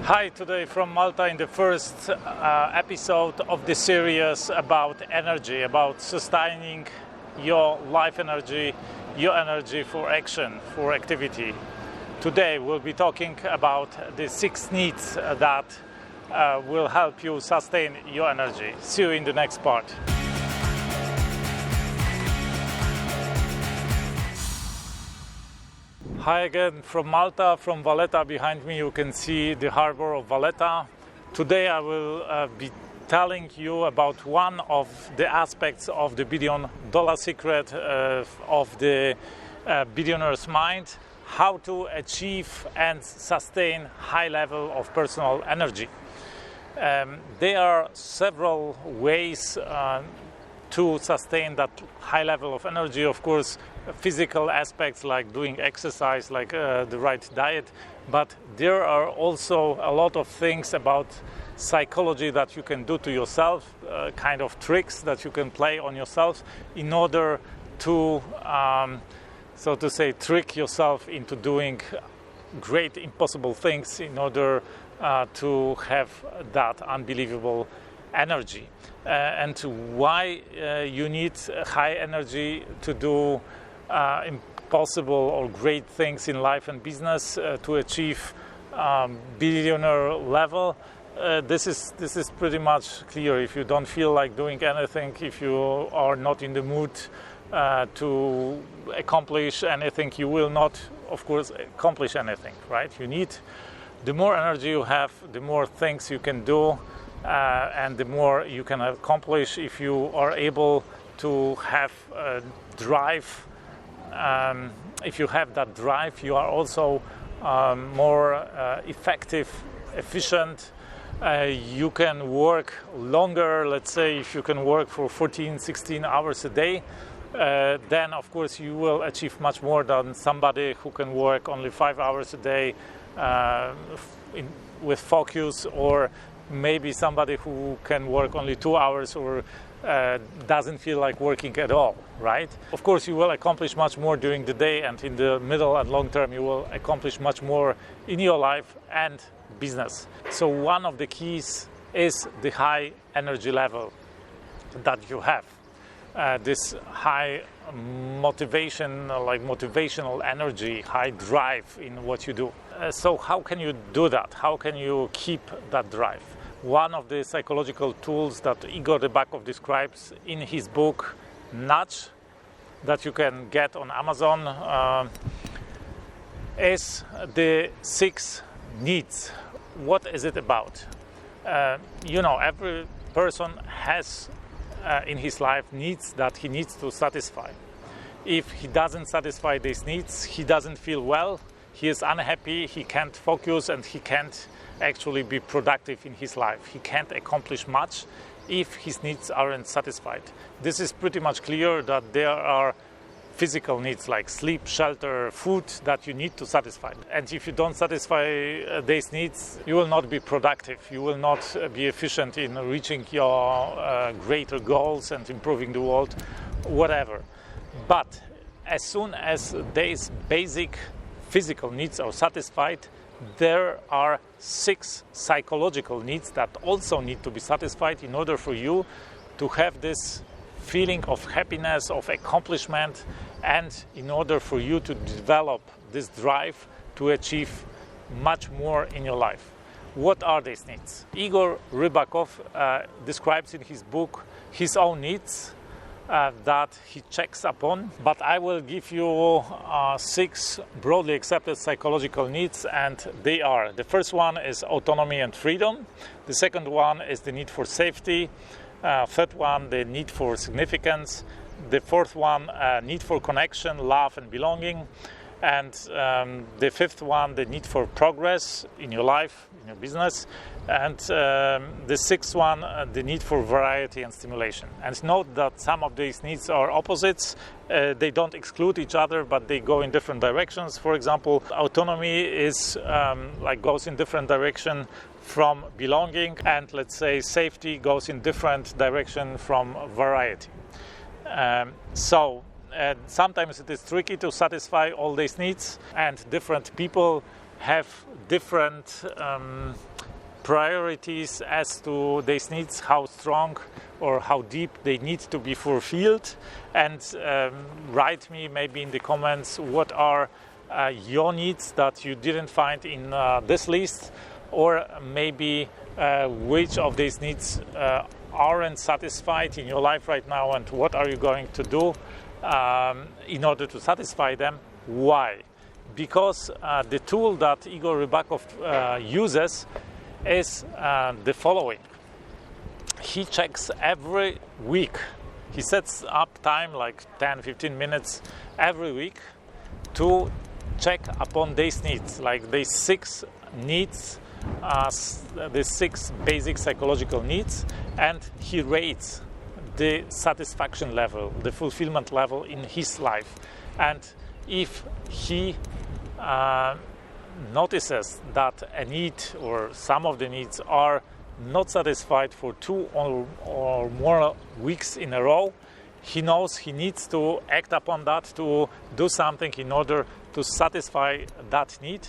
Hi, today from Malta in the first episode of the series about energy, about sustaining your life energy, your energy for action, for activity. Today we'll be talking about the 6 needs that will help you sustain your energy. See you in the next part. Hi again from Malta, from Valletta. Behind me you can see the harbor of Valletta. Today I will be telling you about one of the aspects of the $1 billion secret of the billionaire's mind, how to achieve and sustain high level of personal energy. There are several ways to sustain that high level of energy. Of course, physical aspects like doing exercise, like the right diet, but there are also a lot of things about psychology that you can do to yourself, kind of tricks that you can play on yourself in order to, so to say, trick yourself into doing great impossible things in order to have that unbelievable energy. And why you need high energy to do impossible or great things in life and business to achieve billionaire level. This is pretty much clear. If you don't feel like doing anything, if you are not in the mood to accomplish anything, you will not, of course, accomplish anything, right? You need, the more energy you have, the more things you can do, and the more you can accomplish. If you are able to have drive, if you have that drive, you are also more effective, efficient. You can work longer. Let's say if you can work for 14, 16 hours a day, then of course you will achieve much more than somebody who can work only 5 hours a day with focus, or maybe somebody who can work only 2 hours or doesn't feel like working at all, right? Of course, you will accomplish much more during the day, and in the middle and long term, you will accomplish much more in your life and business. So one of the keys is the high energy level that you have. This high motivation, like motivational energy, high drive in what you do. So how can you do that? How can you keep that drive? One of the psychological tools that Igor Rybakov describes in his book, Nudge, that you can get on Amazon, is the 6 needs. What is it about? Every person has in his life needs that he needs to satisfy. If he doesn't satisfy these needs, he doesn't feel well, he is unhappy, he can't focus, and he can't actually be productive in his life. He can't accomplish much if his needs aren't satisfied. This is pretty much clear that there are physical needs like sleep, shelter, food that you need to satisfy. And if you don't satisfy these needs, you will not be productive. You will not be efficient in reaching your greater goals and improving the world, whatever. But as soon as these basic physical needs are satisfied, there are 6 psychological needs that also need to be satisfied in order for you to have this feeling of happiness, of accomplishment, and in order for you to develop this drive to achieve much more in your life. What are these needs? Igor Rybakov describes in his book his own needs that he checks upon, but I will give you 6 broadly accepted psychological needs, and they are: the first one is autonomy and freedom, the second one is the need for safety, third one, the need for significance, the fourth one, need for connection, love and belonging, and the fifth one, the need for progress in your life, in your business, and the sixth one, the need for variety and stimulation. And note that some of these needs are opposites. They don't exclude each other, but they go in different directions. For example, autonomy is goes in different direction from belonging, and let's say safety goes in different direction from variety. Sometimes it is tricky to satisfy all these needs, and different people have different priorities as to these needs, how strong or how deep they need to be fulfilled, and write me maybe in the comments what are your needs that you didn't find in this list, or maybe which of these needs aren't satisfied in your life right now, and what are you going to do in order to satisfy them. Why? Because the tool that Igor Rybakov uses is the following. He checks every week. He sets up time like 10-15 minutes every week to check upon these needs, like these 6 needs, the 6 basic psychological needs, and he rates the satisfaction level, the fulfillment level in his life. And if he notices that a need or some of the needs are not satisfied for 2 or more weeks in a row, he knows he needs to act upon that, to do something in order to satisfy that need,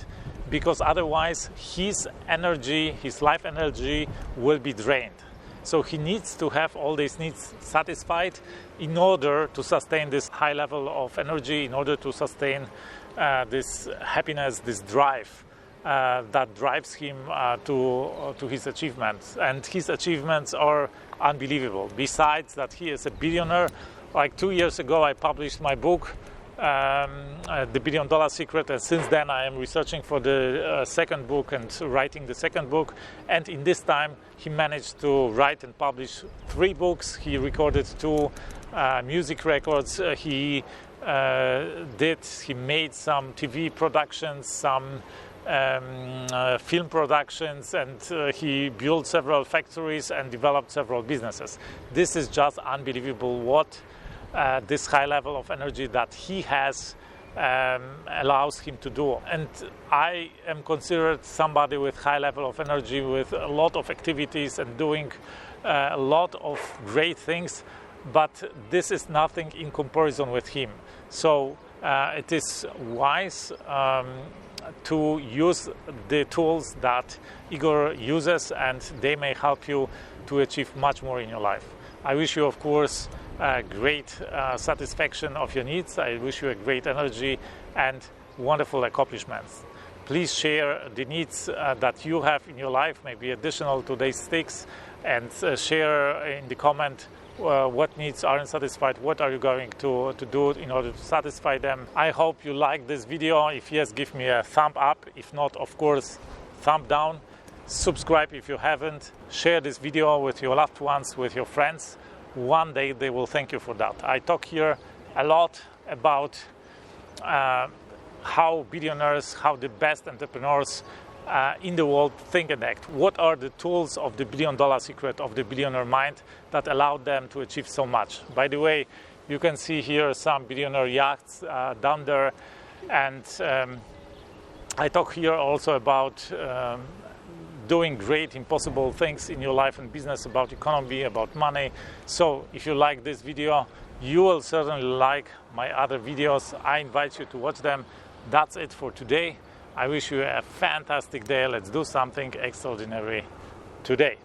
because otherwise his energy, his life energy, will be drained. So he needs to have all these needs satisfied in order to sustain this high level of energy, in order to sustain this happiness, this drive that drives him to his achievements. And his achievements are unbelievable. Besides that, he is a billionaire. Like 2 years ago, I published my book, The $1 Billion Secret, and since then I am researching for the second book and writing the second book. And in this time, he managed to write and publish 3 books. He recorded 2 music records. He made some TV productions, some film productions, and he built several factories and developed several businesses. This is just unbelievable what this high level of energy that he has allows him to do. And I am considered somebody with high level of energy, with a lot of activities and doing a lot of great things, but this is nothing in comparison with him. So it is wise to use the tools that Igor uses, and they may help you to achieve much more in your life. I wish you, of course, great satisfaction of your needs. I wish you a great energy and wonderful accomplishments. Please share the needs that you have in your life, maybe additional to these 6, and share in the comment what needs aren't satisfied, what are you going to do in order to satisfy them. I hope you like this video. If yes, give me a thumb up. If not, of course, thumb down. Subscribe if you haven't. Share this video with your loved ones, with your friends. One day they will thank you for that. I talk here a lot about how billionaires, how the best entrepreneurs in the world think and act. What are the tools of the $1 billion secret, of the billionaire mind, that allowed them to achieve so much? By the way, you can see here some billionaire yachts down there, and I talk here also about doing great impossible things in your life and business, about economy, about money. So if you like this video, you will certainly like my other videos. I invite you to watch them. That's it for today. I wish you a fantastic day. Let's do something extraordinary today.